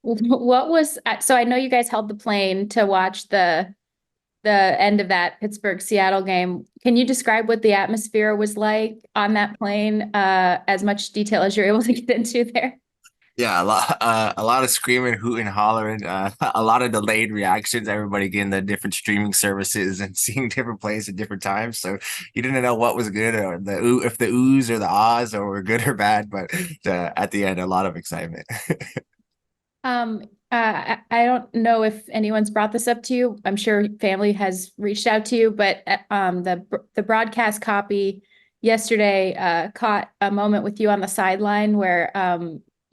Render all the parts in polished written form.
What was so I know you guys held the plane to watch the end of that Pittsburgh Seattle game. Can you describe what the atmosphere was like on that plane? As much detail as you're able to get into there. Yeah, a lot of screaming, hooting, hollering, a lot of delayed reactions. Everybody getting the different streaming services and seeing different plays at different times. So you didn't know what was good or if the oohs or the ahs or were good or bad. But at the end, a lot of excitement. I don't know if anyone's brought this up to you. I'm sure family has reached out to you, but the broadcast copy yesterday caught a moment with you on the sideline where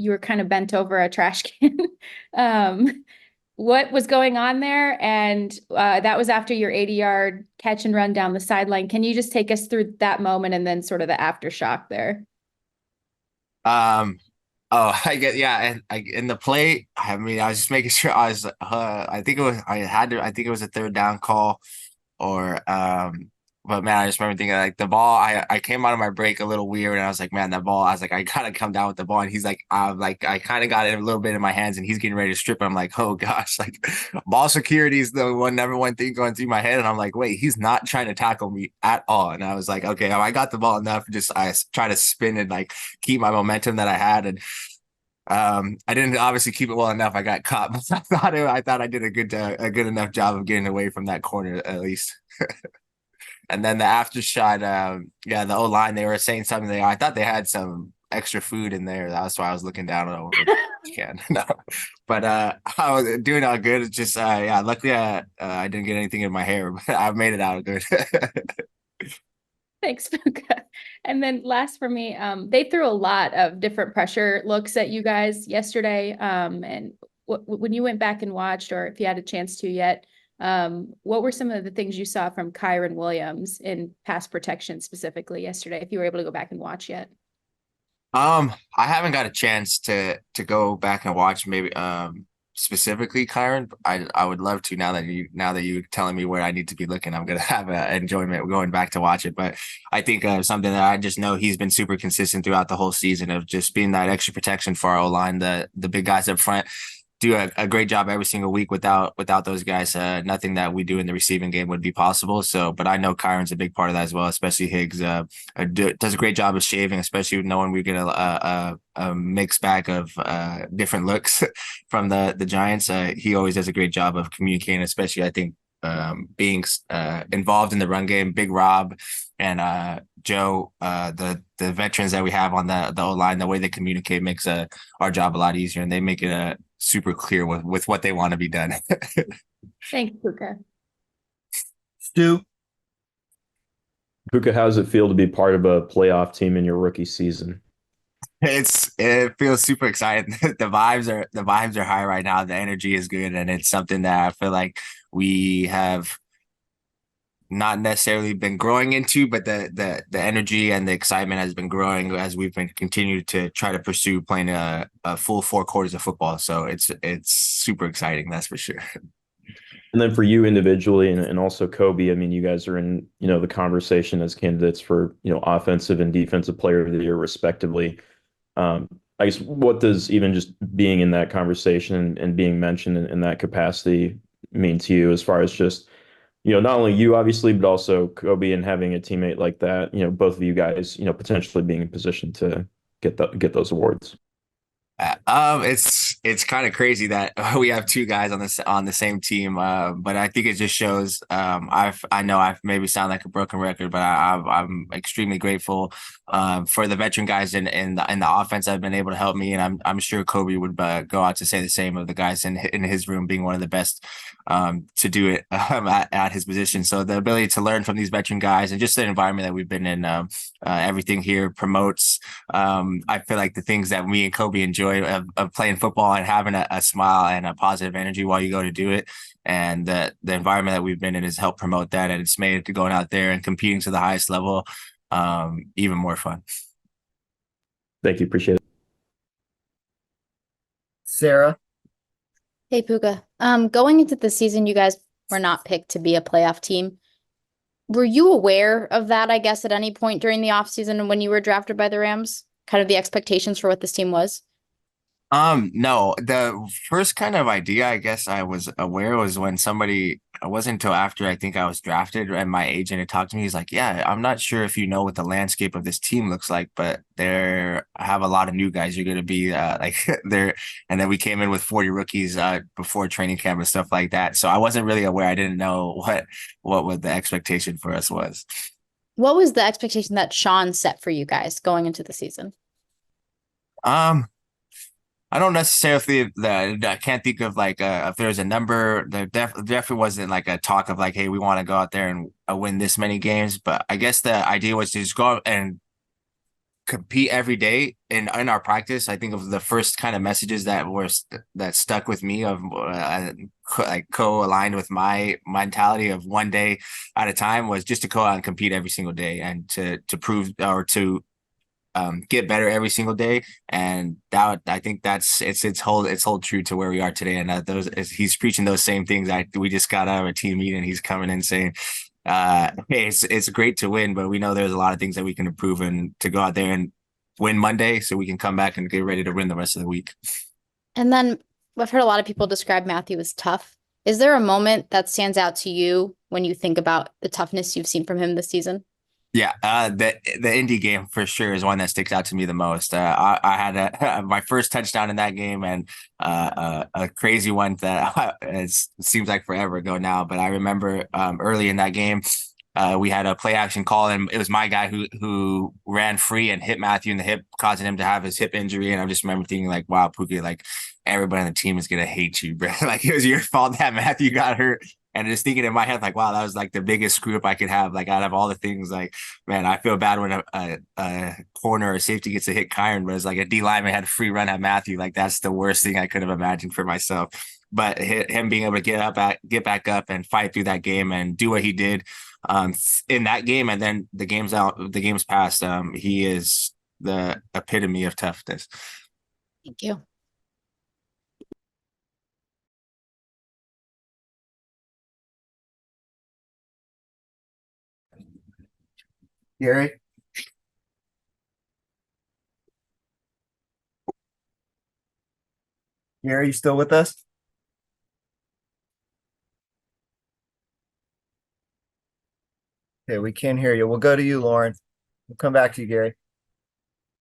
you were kind of bent over a trash can. What was going on there? And that was after your 80-yard catch and run down the sideline. Can you just take us through that moment and then sort of the aftershock there? Um, oh, I get yeah, and in the play, I mean, I was just making sure I was. I think it was I had to. I think it was a third down call or but man, I just remember thinking like the ball, I came out of my break a little weird and I was like, man, that ball, I was like, I gotta come down with the ball. And he's like, I kind of got it a little bit in my hands and he's getting ready to strip it. I'm like, oh gosh, like ball security is the number one thing going through my head. And I'm like, wait, he's not trying to tackle me at all. And I was like, okay, I got the ball enough. Just I try to spin and like keep my momentum that I had. And I didn't obviously keep it well enough. I got caught, but I thought I did a good enough job of getting away from that corner at least. And then the after shot, yeah, the O line, they were saying something there. I thought they had some extra food in there. That's why I was looking down over the can. No, but I was doing all good. It's just yeah, luckily I didn't get anything in my hair, but I made it out good. Thanks, Puka. And then last for me, they threw a lot of different pressure looks at you guys yesterday. And when you went back and watched, or if you had a chance to yet, what were some of the things you saw from Kiren Williams in pass protection specifically yesterday, if you were able to go back and watch yet? I haven't got a chance to go back and watch maybe specifically Kyron. I would love to now that you're telling me where I need to be looking. I'm gonna have a enjoyment going back to watch it. But I think something that I just know he's been super consistent throughout the whole season of just being that extra protection for our O line, the big guys up front do a great job every single week without those guys. Nothing that we do in the receiving game would be possible. So, but I know Kyron's a big part of that as well, especially Higgs. Does a great job of shaving, especially knowing we get a mixed bag of different looks from the Giants. He always does a great job of communicating, especially I think being involved in the run game. Big Rob and Joe, the veterans that we have on the O line, the way they communicate makes our job a lot easier, and they make it super clear with what they want to be done. Thanks, Puka. Stu, Puka, how does it feel to be part of a playoff team in your rookie season? It feels super exciting. The vibes are high right now. The energy is good, and it's something that I feel like we have not necessarily been growing into, but the energy and the excitement has been growing as we've been continued to try to pursue playing a full 4 quarters of football. So it's super exciting, that's for sure. And then for you individually and also Kobe, I mean, you guys are in, the conversation as candidates for, offensive and defensive player of the year, respectively. I guess what does even just being in that conversation and being mentioned in that capacity mean to you as far as just, not only you obviously, but also Kobe and having a teammate like that, both of you guys, potentially being in position to get those awards. It's kind of crazy that we have two guys on the same team. But I think it just shows. I know I've maybe sound like a broken record, but I'm extremely grateful for the veteran guys in the offense that have been able to help me, and I'm sure Kobe would go out to say the same of the guys in his room being one of the best to do it at his position. So the ability to learn from these veteran guys and just the environment that we've been in, everything here promotes. I feel like the things that me and Kobe enjoy of playing football and having a smile and a positive energy while you go to do it. And the environment that we've been in has helped promote that. And it's made going out there and competing to the highest level even more fun. Thank you. Appreciate it. Sarah. Hey Puka. Going into the season, you guys were not picked to be a playoff team. Were you aware of that, I guess, at any point during the offseason when you were drafted by the Rams? Kind of the expectations for what this team was? No, the first kind of idea I guess I was aware was when somebody, it wasn't until after I think I was drafted and my agent had talked to me. He's like, yeah, I'm not sure if you know what the landscape of this team looks like, but I have a lot of new guys. You're going to be like there. And then we came in with 40 rookies before training camp and stuff like that. So I wasn't really aware. I didn't know what the expectation for us was. What was the expectation that Sean set for you guys going into the season? Um, I don't necessarily that I can't think of like if there's a number. Definitely wasn't like a talk of like, hey, we want to go out there and win this many games. But I guess the idea was to just go out and compete every day in our practice. I think of the first kind of messages that stuck with me of like co-aligned with my mentality of one day at a time was just to go out and compete every single day and to prove or to get better every single day. And that I think it's hold true to where we are today. And he's preaching those same things. We just got out of a team meeting. He's coming in saying, hey, it's great to win, but we know there's a lot of things that we can improve and to go out there and win Monday so we can come back and get ready to win the rest of the week. And then I've heard a lot of people describe Matthew as tough. Is there a moment that stands out to you when you think about the toughness you've seen from him this season? Yeah, the Indy game for sure is one that sticks out to me the most. I had my first touchdown in that game, and a crazy one that it seems like forever ago now. But I remember early in that game, we had a play action call, and it was my guy who ran free and hit Matthew in the hip, causing him to have his hip injury. And I just remember thinking like, wow, Puka, like everybody on the team is gonna hate you, bro. Like it was your fault that Matthew got hurt. And just thinking in my head, like, wow, that was like the biggest screw up I could have. Like out of all the things, like, man, I feel bad when a corner or safety gets a hit Kiren, but it's like a D lineman had a free run at Matthew. Like that's the worst thing I could have imagined for myself. But him being able to get back up and fight through that game and do what he did in that game, and then the games past, he is the epitome of toughness. Thank you. Gary? Gary, you still with us? Okay, we can't hear you. We'll go to you, Lauren. We'll come back to you, Gary.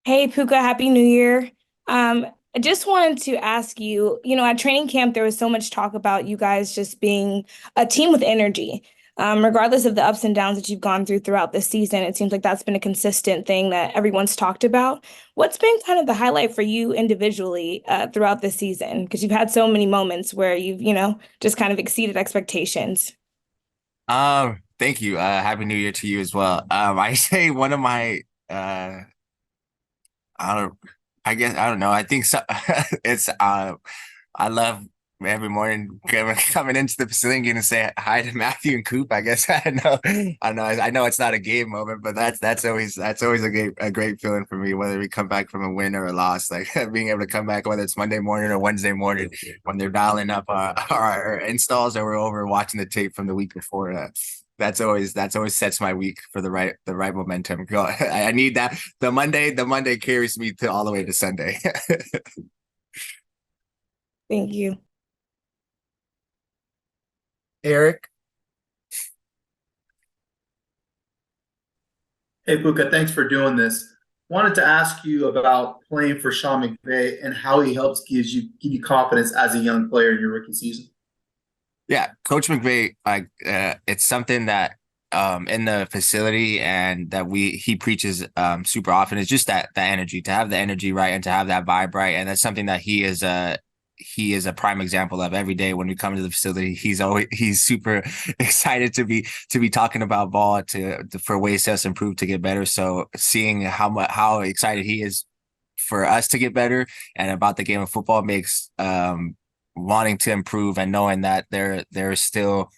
Hey, Puka, Happy New Year. I just wanted to ask you, at training camp, there was so much talk about you guys just being a team with energy. Regardless of the ups and downs that you've gone through throughout the season, it seems like that's been a consistent thing that everyone's talked about. What's been kind of the highlight for you individually throughout the season? Because you've had so many moments where you've, just kind of exceeded expectations. Thank you. Happy New Year to you as well. I say one of my I don't I guess I don't know. I think so. It's I love every morning coming into the facility and getting to say hi to Matthew and Coop. I guess I know it's not a game moment, but that's always a great feeling for me, whether we come back from a win or a loss. Like being able to come back, whether it's Monday morning or Wednesday morning, when they're dialing up our installs or we're over watching the tape from the week before. That's always sets my week for the right momentum. I need that. The Monday carries me to all the way to Sunday. Thank you. Eric? Hey, Puka, thanks for doing this. Wanted to ask you about playing for Sean McVay and how he helps give you confidence as a young player in your rookie season. Yeah, Coach McVay, like it's something that in the facility and that he preaches super often is just that energy, to have the energy right and to have that vibe right. And that's something that he is a prime example of every day when we come to the facility. He's super excited to be talking about ball for ways to us improve to get better. So seeing how excited he is for us to get better and about the game of football makes wanting to improve and knowing that there's still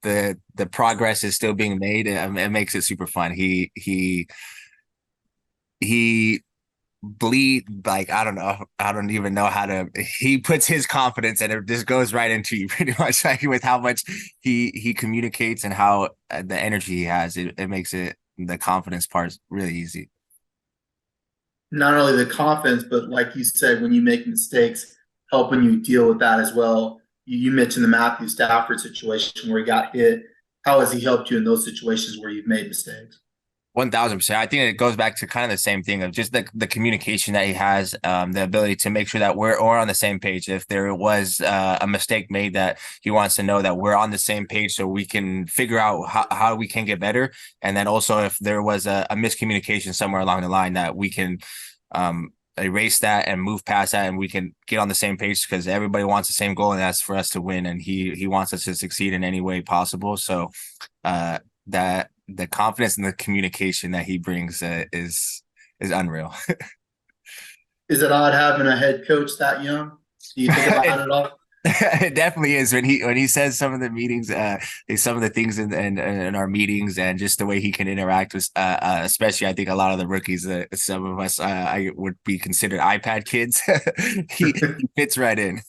the progress is still being made. It makes it super fun. He bleed like I don't even know how to. He puts his confidence and it just goes right into you pretty much, like with how much he communicates and how the energy he has. It makes it the confidence part really easy. not only the confidence, but like you said, when you make mistakes, helping you deal with that as well. You mentioned the Matthew Stafford situation where he got hit. How has he helped you in those situations where you've made mistakes? 1000%. I think it goes back to kind of the same thing of just the communication that he has, the ability to make sure that we're on the same page. If there was a mistake made, that he wants to know that we're on the same page so we can figure out how we can get better. And then also if there was a miscommunication somewhere along the line, that we can erase that and move past that, and we can get on the same page, because everybody wants the same goal, and that's for us to win. And he wants us to succeed in any way possible. So that the confidence and the communication that he brings is unreal. Is it odd having a head coach that young? Do you think about it at all? It definitely is when he says some of the meetings, some of the things in our meetings, and just the way he can interact with, especially I think a lot of the rookies, some of us I would be considered iPad kids. He fits right in.